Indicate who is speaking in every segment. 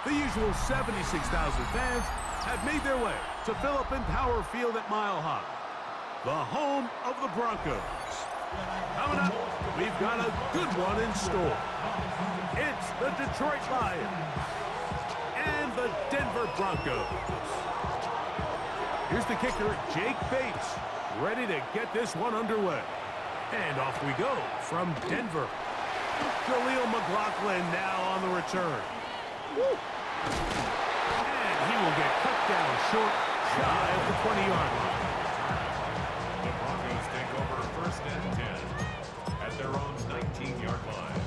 Speaker 1: The usual 76,000 fans have made their way to Philip Power Field at Mile High, the home of the Broncos. Coming up, we've got a good one in store. It's the Detroit Lions and the Denver Broncos. Here's the kicker, Jake Bates, ready to get this one underway. And off we go from Denver. Jaleel McLaughlin now on the return. Woo. And he will get cut down short, shy of the 20-yard line.
Speaker 2: The Broncos take over 1st and 10 at their own 19-yard line.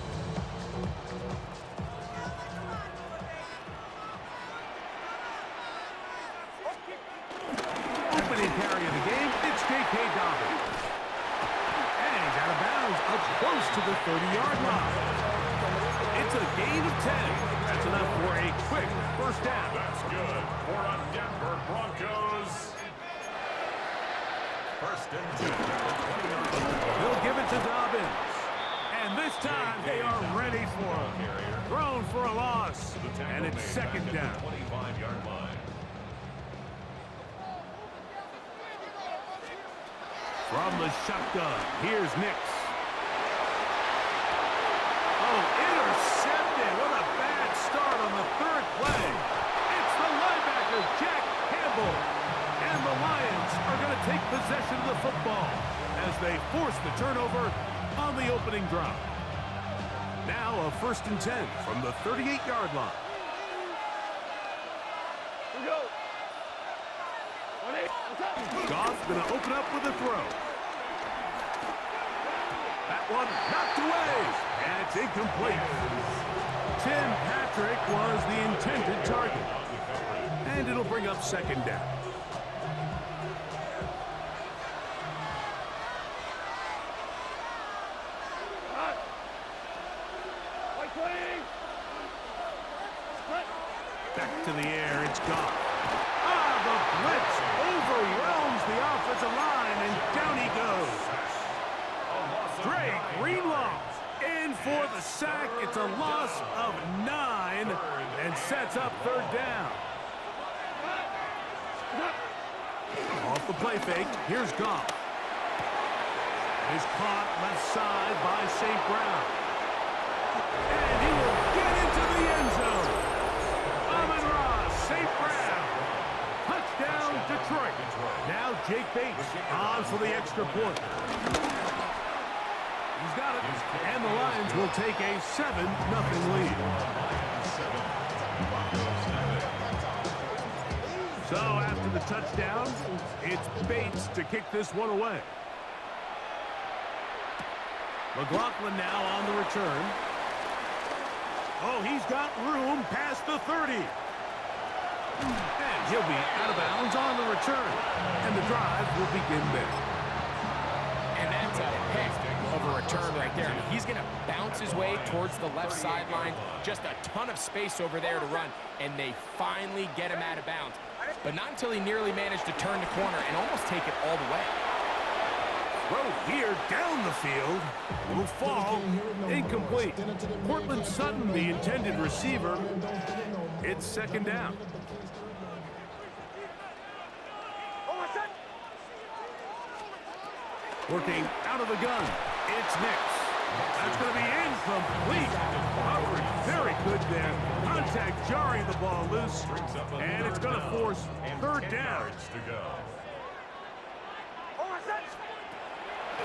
Speaker 1: Opening carry of the game, it's J.K. Dobbins. And he's out of bounds up close to the 30-yard line. It's a gain of 10. That's enough for a quick first down.
Speaker 2: That's good for a Denver Broncos. 1st and 10.
Speaker 1: They'll give it to Dobbins. And this time they are ready for him. Thrown for a loss. And it's 2nd down.
Speaker 2: 25-yard line.
Speaker 1: From the shotgun, here's Nix. Oh, intercepted. What a bad start on the 3rd play. It's the linebacker, Jack Campbell. And the Lions are going to take possession of the football as they force the turnover on the opening drive. Now a 1st and 10 from the 38-yard line.
Speaker 3: Here we go.
Speaker 1: Goff's going to open up with a throw. That one knocked away, and it's incomplete. Tim Patrick was the intended target. And it'll bring up 2nd down. Back to the air, it's Goff. The blitz overwhelms the offensive line, and down he goes. Dre Greenlaw in for the sack. It's a loss of 9 and sets up 3rd down. Off the play fake, here's Goff. Is caught left side by St. Brown. And he will get into the end zone. Amon-Ra, St. Brown. Touchdown, Detroit. Now Jake Bates on for the extra point. He's got it. And the Lions will take a 7-0 lead. So after the touchdown, it's Bates to kick this one away. McLaughlin now on the return. Oh, he's got room past the 30. And he'll be out of bounds on the return. And the drive will begin there.
Speaker 4: And that's a heck of a return right there. I mean, he's going to bounce his way towards the left sideline. Just a ton of space over there to run. And they finally get him out of bounds. But not until he nearly managed to turn the corner and almost take it all the way.
Speaker 1: Throw here down the field. Will fall. Incomplete. Cortland Sutton, the intended receiver. It's 2nd down. Working out of the gun. It's Nix. That's going to be incomplete. Coverage very good there. Contact jarring the ball loose. And it's going to force 3rd down.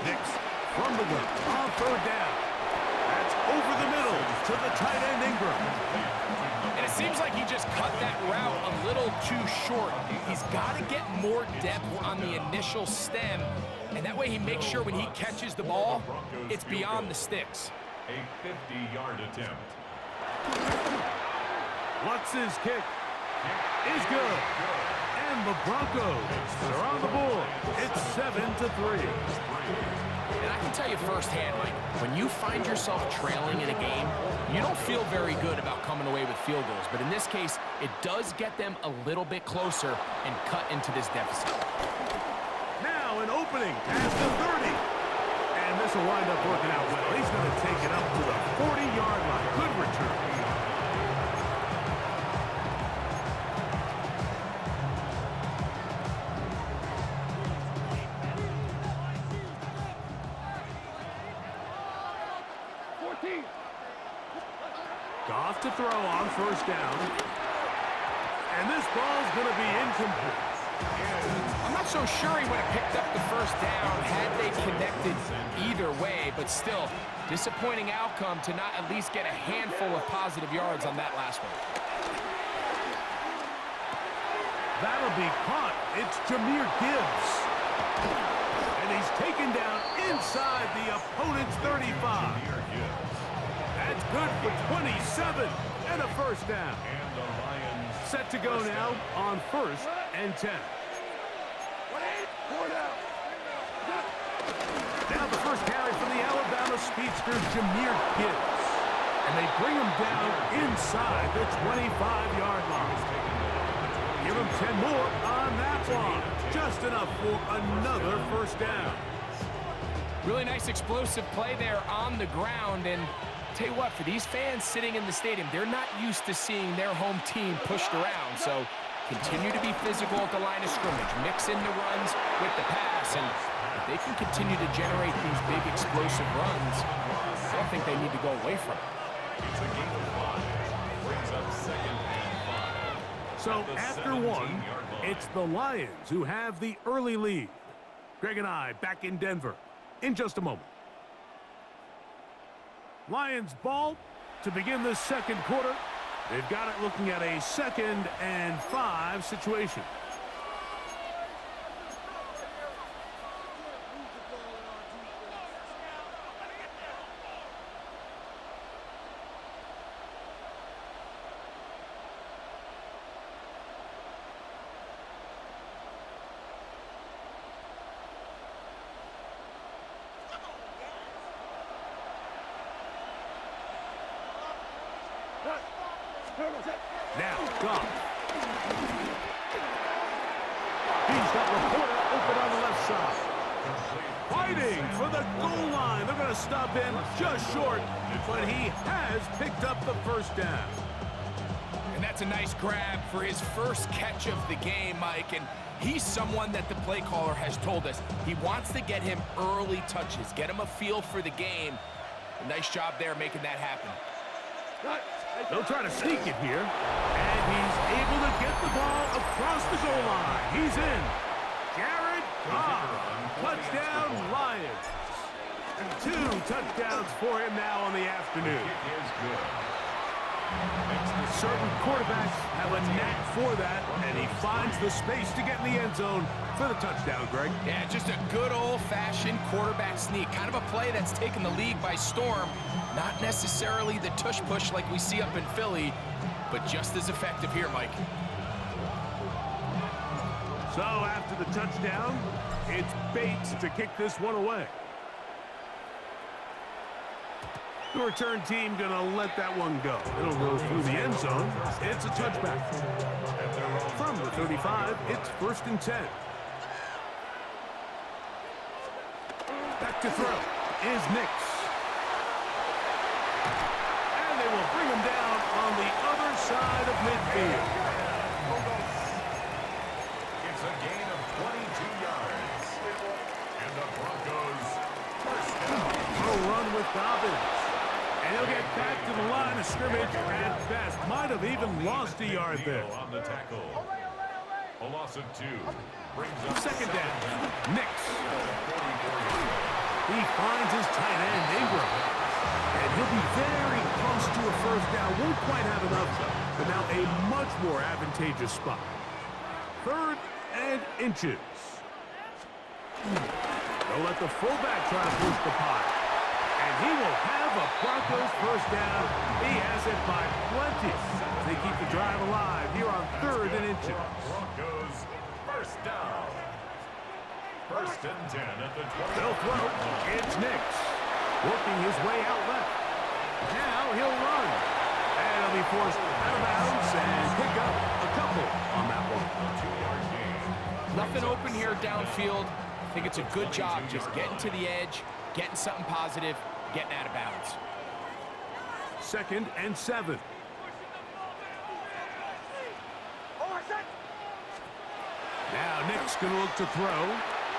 Speaker 1: Nix from the gun on 3rd down. That's over the middle to the tight end Ingram.
Speaker 4: And it seems like he just cut that route a little too short. He's got to get more depth on the initial stem. And that way he makes sure when he catches the ball, it's beyond the sticks.
Speaker 2: A 50-yard attempt.
Speaker 1: What's his kick? Is good. And the Broncos are on the board. It's 7-3.
Speaker 4: And I can tell you firsthand, Mike, when you find yourself trailing in a game, you don't feel very good about coming away with field goals. But in this case, it does get them a little bit closer and cut into this deficit.
Speaker 1: Now an opening past the 30. And this will wind up working out well. He's going to take it up to the 40-yard line. Good return. throw on first down. And this ball's going to be incomplete.
Speaker 4: I'm not so sure he would have picked up the first down had they connected either way, but still, disappointing outcome to not at least get a handful of positive yards on that last one.
Speaker 1: That'll be caught. It's Jahmyr Gibbs. And he's taken down inside the opponent's 35. That's good for 27 and a first down.
Speaker 2: And the Lions
Speaker 1: Set to go now on 1st and 10. Now the first carry for the Alabama speedster, Jahmyr Gibbs. And they bring him down inside the 25-yard line. Give him 10 more on that one. Just enough for another first down.
Speaker 4: Really nice explosive play there on the ground, and tell you what, for these fans sitting in the stadium, they're not used to seeing their home team pushed around, so continue to be physical at the line of scrimmage, mix in the runs with the pass, and if they can continue to generate these big explosive runs, I don't think they need to go away from it.
Speaker 2: It's a gain of 5. Brings up 2nd and 5.
Speaker 1: So after one, it's the Lions who have the early lead. Greg and I back in Denver in just a moment. Lions ball to begin the second quarter. They've got it looking at a 2nd and 5 situation. Now, Goff. He's got Laporta open on the left side. Fighting for the goal line. They're going to stop him just short, but he has picked up the first down.
Speaker 4: And that's a nice grab for his first catch of the game, Mike, and he's someone that the play caller has told us he wants to get him early touches, get him a feel for the game. A nice job there making that happen.
Speaker 1: They'll try to sneak it here, and he's able to get the ball across the goal line. He's in. Jared Goff, touchdown Lions. 2 touchdowns for him now on the afternoon.
Speaker 2: Is good.
Speaker 1: Certain quarterbacks have a knack for that, and he finds the space to get in the end zone for the touchdown, Greg.
Speaker 4: Yeah, just a good old-fashioned quarterback sneak. Kind of a play that's taken the league by storm. Not necessarily the tush-push like we see up in Philly, but just as effective here, Mike.
Speaker 1: So after the touchdown, it's Bates to kick this one away. The return team going to let that one go. It'll go through the end zone. It's a touchback. From the 35, it's 1st and 10. Back to throw is Nix. And they will bring him down on the other side of midfield.
Speaker 2: It's a gain of 22 yards. And the Broncos first down.
Speaker 1: A run with Dobbins. And he'll get back to the line of scrimmage at best. Might have even lost a yard there.
Speaker 2: On the tackle. A loss of 2. Brings up
Speaker 1: 2nd down. Nix. He finds his tight end, Ingram. And he'll be very close to a first down. Won't quite have enough, but now a much more advantageous spot. 3rd and inches. They'll let the fullback try to push the pot. And he will have a Broncos first down. He has it by plenty. They keep the drive alive here on 3rd and inches.
Speaker 2: Broncos first down. 1st and 10 at the 20.
Speaker 1: They'll throw. It's Nix. Working his way out left. Now he'll run. And he'll be forced out of bounds and pick up a couple on that one.
Speaker 2: A 2-yard gain.
Speaker 4: Nothing open here downfield. I think it's a good job just getting to the edge, getting something positive, getting out of bounds.
Speaker 1: 2nd and 7. Now Nick's going to look to throw.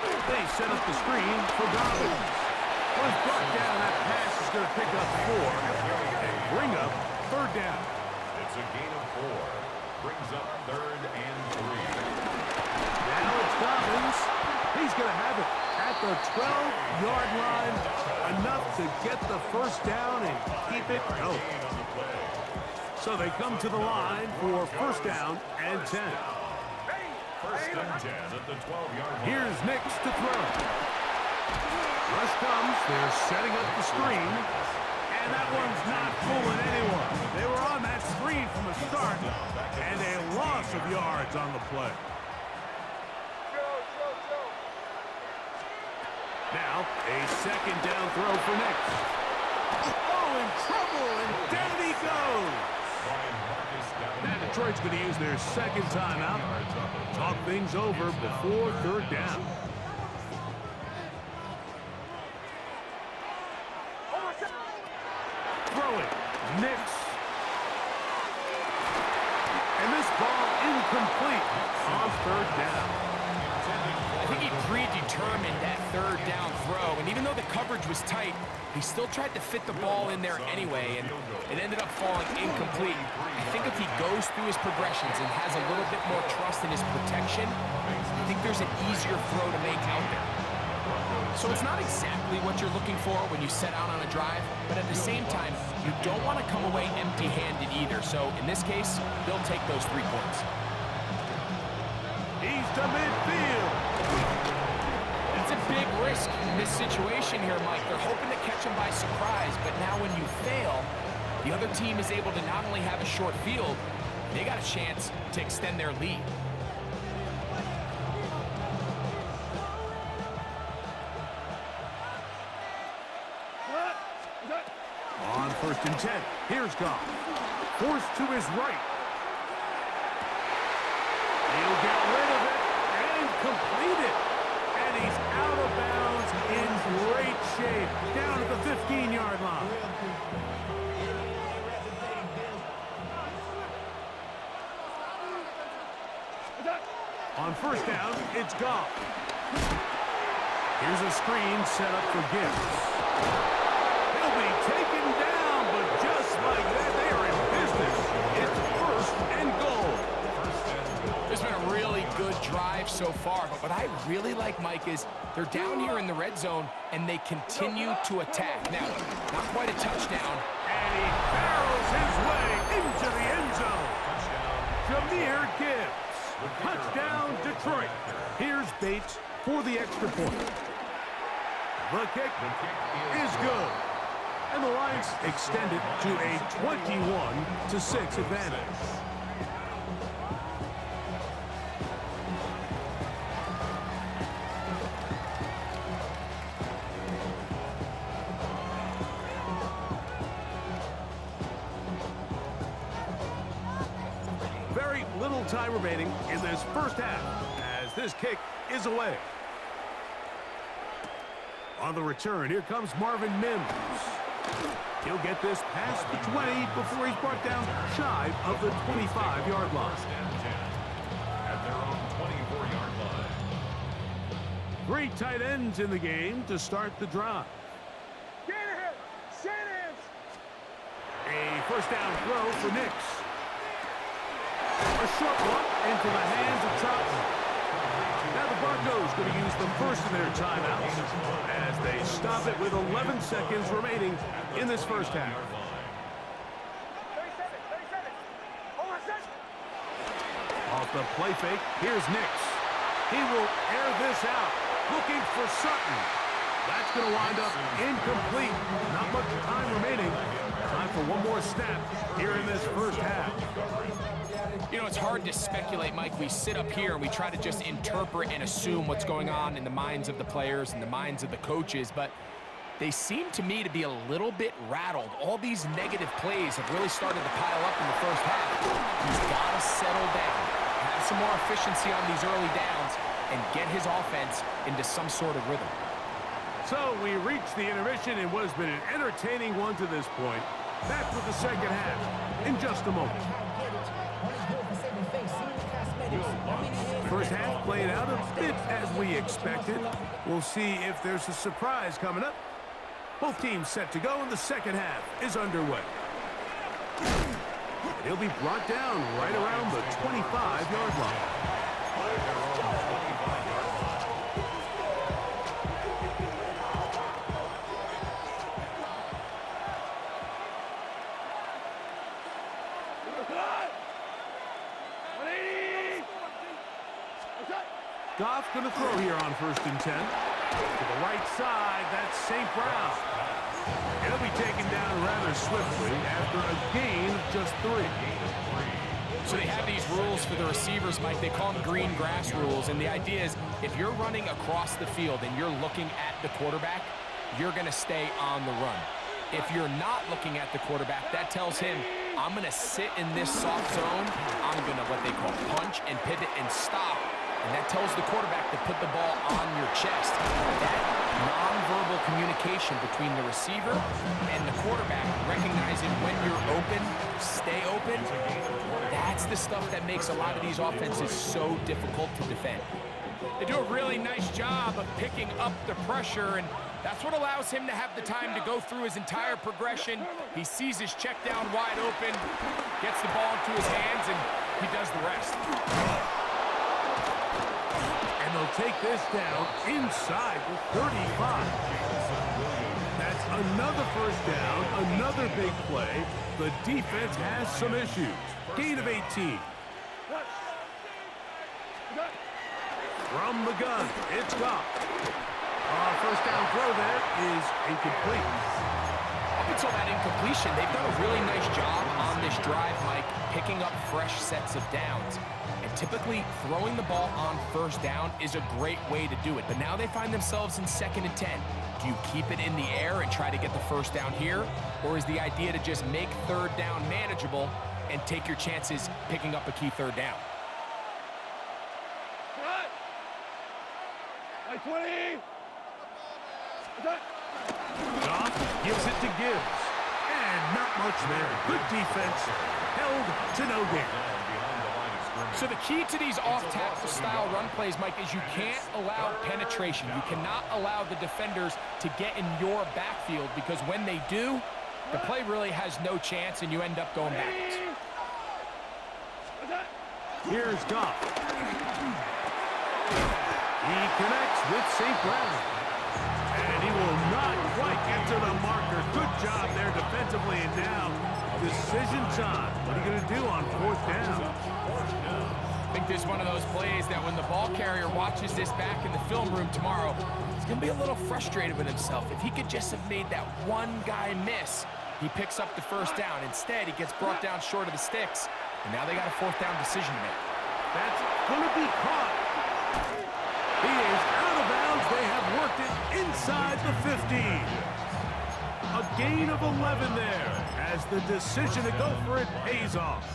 Speaker 1: They set up the screen for Dobbins. Was brought down. That pass is going to pick up 4 and bring up 3rd down.
Speaker 2: It's a gain of 4. Brings up 3rd and 3.
Speaker 1: Now it's Dobbins. He's going to have it at the 12-yard line. Enough to get the first down and keep it going. So they come to the line for first down and 10.
Speaker 2: First and 10 at the 12-yard line.
Speaker 1: Here's Nix to throw. Rush comes. They're setting up the screen. And that one's not fooling anyone. They were on that screen from the start. And a loss of yards on the play. Now, a second down throw for Nix. Oh, in trouble, and down he goes. Now Detroit's going to use their second timeout. Talk things over before third down. Throwing, Nix. And this ball incomplete on third down.
Speaker 4: I think he predetermined that third down throw, and even though the coverage was tight, he still tried to fit the ball in there anyway, and it ended up falling incomplete. I think if he goes through his progressions and has a little bit more trust in his protection, I think there's an easier throw to make out there. So it's not exactly what you're looking for when you set out on a drive, but at the same time, you don't want to come away empty-handed either. So in this case, they'll take those 3 points.
Speaker 1: He's to midfield.
Speaker 4: It's a big risk in this situation here, Mike. They're hoping to catch him by surprise, but now when you fail, the other team is able to not only have a short field, they got a chance to extend their lead.
Speaker 1: On first and 10, here's Goff. Forced to his right. He'll get rid of it and complete it. And he's out of bounds in great shape. Down at the 15-yard line. On first down, it's Goff. Here's a screen set up for Gibbs. He'll be taken down, but just like that, they are in business. It's first and goal.
Speaker 4: It's been a really good drive so far, but what I really like, Mike, is they're down here in the red zone, and they continue to attack. Now, not quite a touchdown.
Speaker 1: And he barrels his way into the end zone. Jahmyr Gibbs. Touchdown, Detroit. Here's Bates for the extra point. The kick is good. And the Lions extend it to a 21-6 advantage. Very little time remaining in this first half as this kick is away. On the return, here comes Marvin Mims. He'll get this past the 20 before he's brought down shy of the 25-yard line.
Speaker 2: At their own 24-yard line.
Speaker 1: 3 tight ends in the game to start the drive. A first down throw for Nix. A short one into the hands of Troutman. Now the Broncos going to use the first of their timeouts as they stop it with 11 seconds remaining in this first half. Off the play fake, here's Nix. He will air this out, looking for Sutton. That's going to wind up incomplete. Not much time remaining. Time for one more snap here in this first half.
Speaker 4: You know, it's hard to speculate, Mike. We sit up here and we try to just interpret and assume what's going on in the minds of the players and the minds of the coaches, but they seem to me to be a little bit rattled. All these negative plays have really started to pile up in the first half. He's got to settle down, have some more efficiency on these early downs, and get his offense into some sort of rhythm.
Speaker 1: So we reach the intermission in what has been an entertaining one to this point. Back with the second half in just a moment. First half played out a bit as we expected. We'll see if there's a surprise coming up. Both teams set to go, and the second half is underway. He'll be brought down right around the 25-yard line. Goff going to throw here on 1st and 10. To the right side, that's St. Brown. He'll be taken down rather swiftly after a gain of just 3.
Speaker 4: So they have these rules for the receivers, Mike. They call them green grass rules. And the idea is if you're running across the field and you're looking at the quarterback, you're going to stay on the run. If you're not looking at the quarterback, that tells him, I'm going to sit in this soft zone. I'm going to what they call punch and pivot and stop. And that tells the quarterback to put the ball on your chest. That nonverbal communication between the receiver and the quarterback, recognizing when you're open, stay open, that's the stuff that makes a lot of these offenses so difficult to defend. They do a really nice job of picking up the pressure, and that's what allows him to have the time to go through his entire progression. He sees his check down wide open, gets the ball into his hands, and he does the rest.
Speaker 1: And they'll take this down inside the 35. That's another 1st down, another big play. The defense has some issues. Gain of 18. From the gun, it's Goff. 1st down throw there is incomplete.
Speaker 4: Up until that incompletion, they've done a really nice job on this drive, Mike, picking up fresh sets of downs. And typically, throwing the ball on 1st down is a great way to do it. But now they find themselves in 2nd and 10. Do you keep it in the air and try to get the 1st down here? Or is the idea to just make 3rd down manageable and take your chances picking up a key 3rd down?
Speaker 1: 20. Goff gives it to Gibbs. And not much there. Good defense. Held to no gain.
Speaker 4: So the key to these off-tackle style run plays, Mike, is you can't allow penetration. You cannot allow the defenders to get in your backfield, because when they do, the play really has no chance and you end up going backwards.
Speaker 1: Here's Goff. He connects with St. Brown. And he will not quite get to the marker. Good job there defensively. And now, decision time. What are you going to do on 4th down?
Speaker 4: I think this is one of those plays that when the ball carrier watches this back in the film room tomorrow, he's going to be a little frustrated with himself. If he could just have made that one guy miss, he picks up the 1st down. Instead, he gets brought down short of the sticks. And now they got a 4th down decision to make.
Speaker 1: That's going to be caught. He is out of bounds. They have worked it inside the 15. A gain of 11 there as the decision to go for it pays off.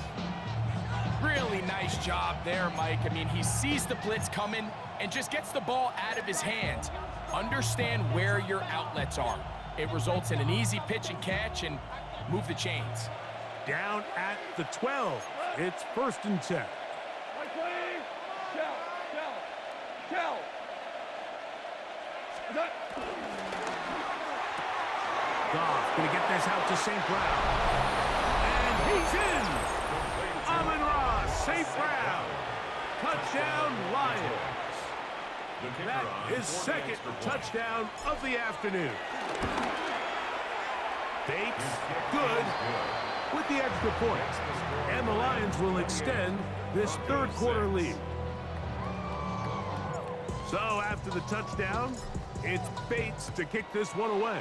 Speaker 4: Really nice job there, Mike. I mean, he sees the blitz coming and just gets the ball out of his hands. Understand where your outlets are. It results in an easy pitch and catch and move the chains.
Speaker 1: Down at the 12. It's 1st and 10. Goff going to get this out to St. Brown. And he's in! Amon-Ra, St. Brown. Touchdown, Lions. That is 2nd touchdown of the afternoon. Bates, good, with the extra point. And the Lions will extend this 3rd quarter lead. So after the touchdown, it's Bates to kick this one away.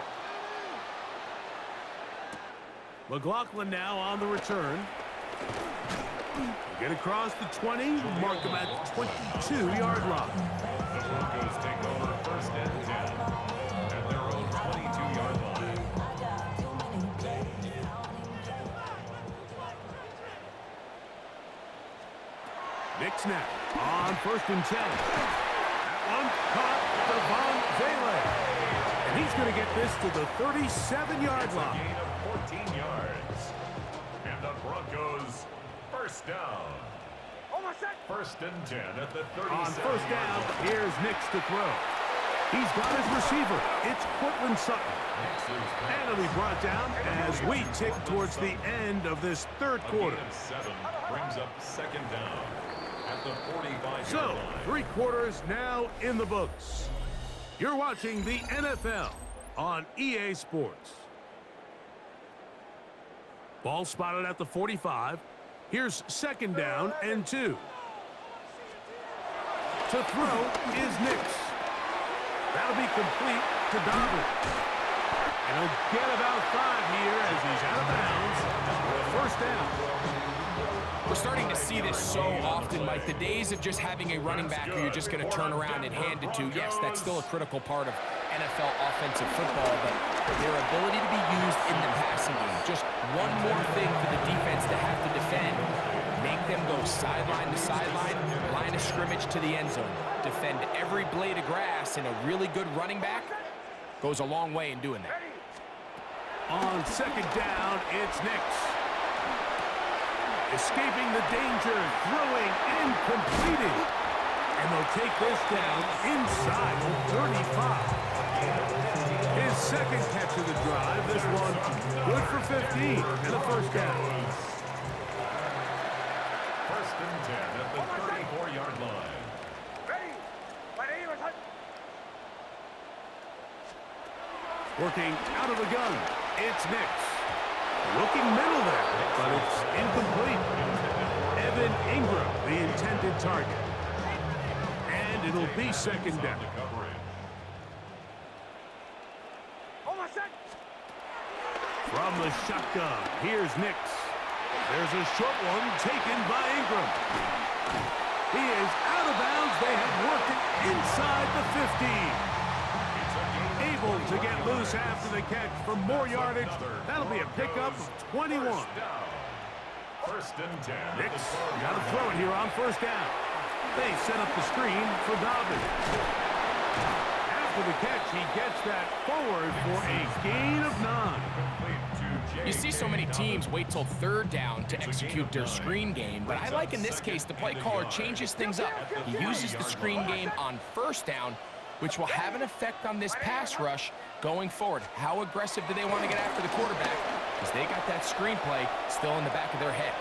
Speaker 1: McLaughlin now on the return. Get across the 20, mark him at 22-yard line.
Speaker 2: The Broncos take over 1st and 10 at their own 22-yard line.
Speaker 1: Nick snap on 1st and 10. That one caught Devon Vele. And he's going to get this to the 37-yard line.
Speaker 2: Gain of 14 yards. And the Broncos 1st down. 1st and 10 at the 37.
Speaker 1: On 1st down, here's Nix to throw. He's got his receiver. It's Cortland Sutton. And it'll be brought down as we tick towards the end of this third quarter.
Speaker 2: Seven brings up second down at the 45-yard
Speaker 1: So,
Speaker 2: line.
Speaker 1: 3 quarters now in the books. You're watching the NFL on EA Sports. Ball spotted at the 45. Here's second down and 2. To throw is Nix. That'll be complete to Dobbins. And he'll get about 5 here as he's out of bounds for a first down.
Speaker 4: We're starting to see this so often, Mike. The days of just having a running back who you're just going to turn around and hand it to, yes, that's still a critical part of NFL offensive football, but their ability to be used in the passing game, just one more thing for the defense to have to defend. Make them go sideline to sideline, line of scrimmage to the end zone. Defend every blade of grass, and a really good running back goes a long way in doing that.
Speaker 1: On second down, it's Nix. Escaping the danger, throwing and completing. And they'll take this down inside the 35. His second catch of the drive, this one good for 15 and a first down.
Speaker 2: First and 10 at the 34-yard line.
Speaker 1: Working out of the gun, it's Nix. Looking middle there, but it's incomplete. Evan Ingram, the intended target. And it'll be second down. From the shotgun, here's Nix. There's a short one taken by Ingram. He is out of bounds. They have worked it inside the 15. Able to get loose after the catch for more yardage. That'll be a pickup of 21.
Speaker 2: First and 10.
Speaker 1: Nix got to throw it here on first down. They set up the screen for Dobbins. After the catch, he gets that forward for a gain of 9.
Speaker 4: You see so many teams wait till third down to execute their screen game, but I like in this case the play caller changes things up. He uses the screen game on first down, which will have an effect on this pass rush going forward. How aggressive do they want to get after the quarterback? Because they got that screenplay still in the back of their head.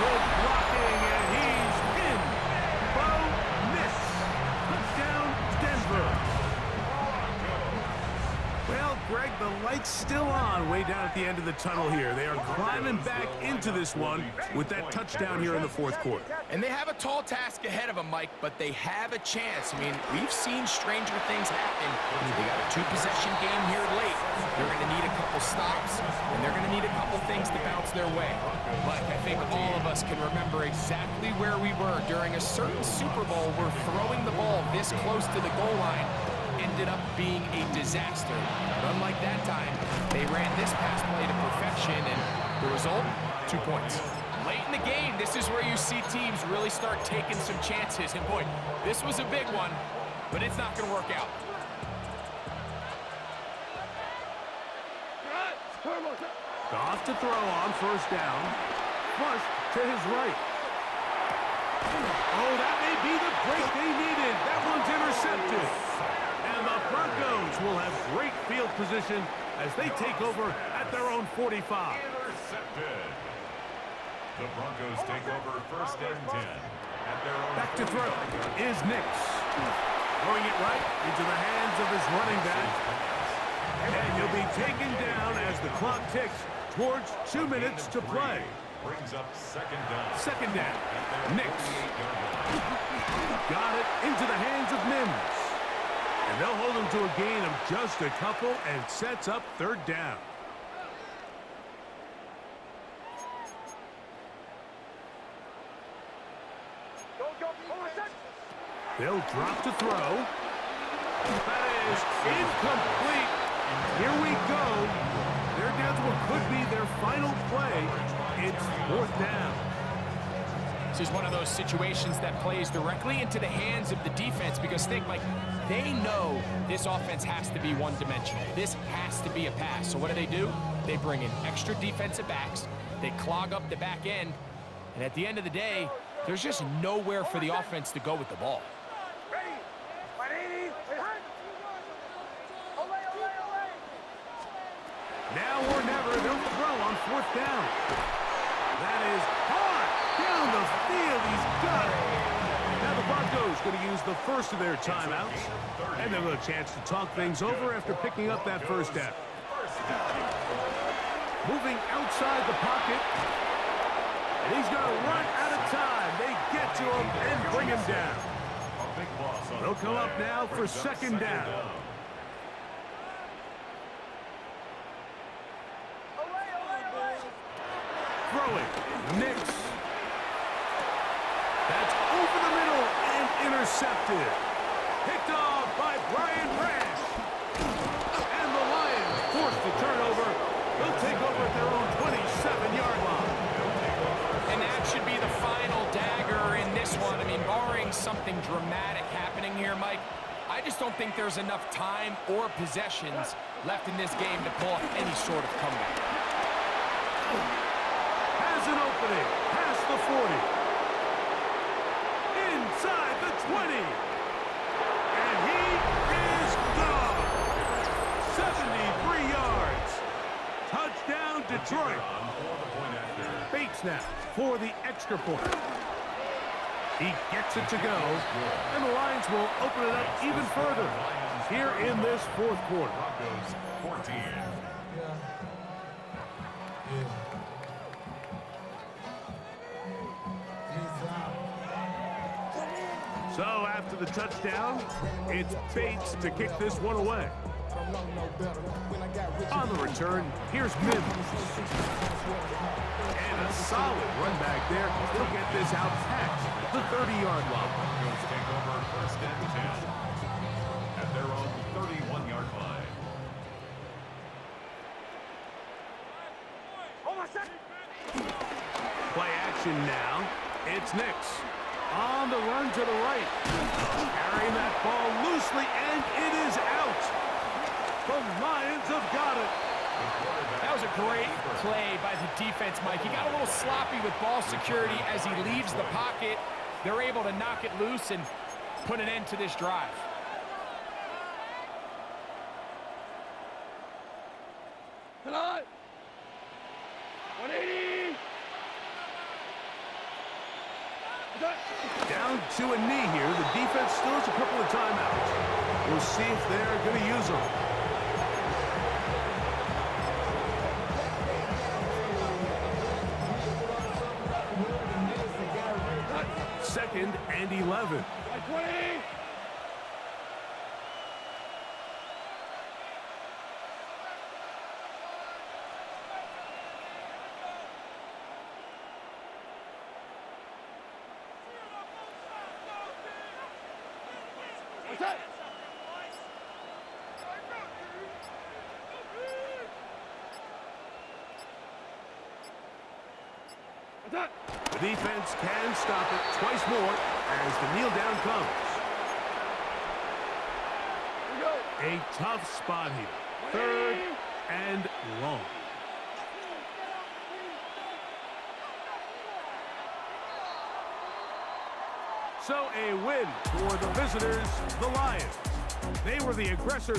Speaker 1: Good blocking, and he's in. Bo Nix. Touchdown, Denver. Well, Greg, the light's still on way down at the end of the tunnel here. They are climbing back into this one with that touchdown here in the fourth quarter.
Speaker 4: And they have a tall task ahead of them, Mike, but they have a chance. I mean, we've seen stranger things happen. They got a 2-possession game here late. They're going to need a couple stops, and they're going to need a couple things to bounce their way. But I think all of us can remember exactly where we were during a certain Super Bowl where throwing the ball this close to the goal line ended up being a disaster. But unlike that time, they ran this pass play to perfection, and the result, 2 points. Late in the game, this is where you see teams really start taking some chances. And boy, this was a big one, but it's not going to work out.
Speaker 1: Goff to throw on first down. Flush to his right. Oh, that may be the break they needed. That one's intercepted. And the Broncos will have great field position as they take over at their own 45.
Speaker 2: Intercepted. The Broncos take over first and 10 at their own.
Speaker 1: Back to throw is Nix. Throwing it right into the hands of his running back. And he'll be taken down as the clock ticks towards 2 minutes to play.
Speaker 2: Brings up second down.
Speaker 1: Second down. Nix. Got it into the hands of Mims. And they'll hold him to a gain of just a couple and sets up third down. They'll drop to throw. That is incomplete. Here we go. They're down to what could be their final play. It's fourth down.
Speaker 4: This is one of those situations that plays directly into the hands of the defense because think, Mike, they know this offense has to be one-dimensional. This has to be a pass. So what do? They bring in extra defensive backs. They clog up the back end. And at the end of the day, there's just nowhere for the offense to go with the ball.
Speaker 1: Now or never, they'll throw on 4th down. That is hard down the field. He's got it. Now the Broncos going to use the first of their timeouts. And they'll have a chance to talk things over after picking up that first down. Moving outside the pocket. And he's going to run out of time. They get to him and bring him down. They'll come up now for 2nd down. Throwing. Nix. That's over the middle and intercepted. Picked off by Brian Branch. And the Lions forced the turnover. They'll take over at their own 27-yard line.
Speaker 4: And that should be the final dagger in this one. I mean, barring something dramatic happening here, Mike, I just don't think there's enough time or possessions left in this game to pull off any sort of comeback.
Speaker 1: Has an opening. Past the 40. Inside the 20. And he is gone. 73 yards. Touchdown, Detroit. Bates now for the extra point. He gets it to go. And the Lions will open it up even further here in this 4th quarter.
Speaker 2: 14.
Speaker 1: So after the touchdown, it's Bates to kick this one away. On the return, here's Mims. And a solid run back there. He'll get this out past the 30-yard line.
Speaker 2: Broncos take over 1st and 10 at their own 31-yard line.
Speaker 1: Play action now. It's Nix. On the run to the right. Carrying that ball loosely, and it is out. The Lions have got it.
Speaker 4: That was a great play by the defense, Mike. He got a little sloppy with ball security as he leaves the pocket. They're able to knock it loose and put an end to this drive.
Speaker 3: Hello? 180.
Speaker 1: Down to a knee here. The defense still has a couple of timeouts. We'll see if they're going to use them. Second and 11.
Speaker 3: 20. What's that?
Speaker 1: The defense can stop it twice more as the kneel down comes. A tough spot here. 3rd and long. So a win for the visitors, the Lions. They were the aggressors.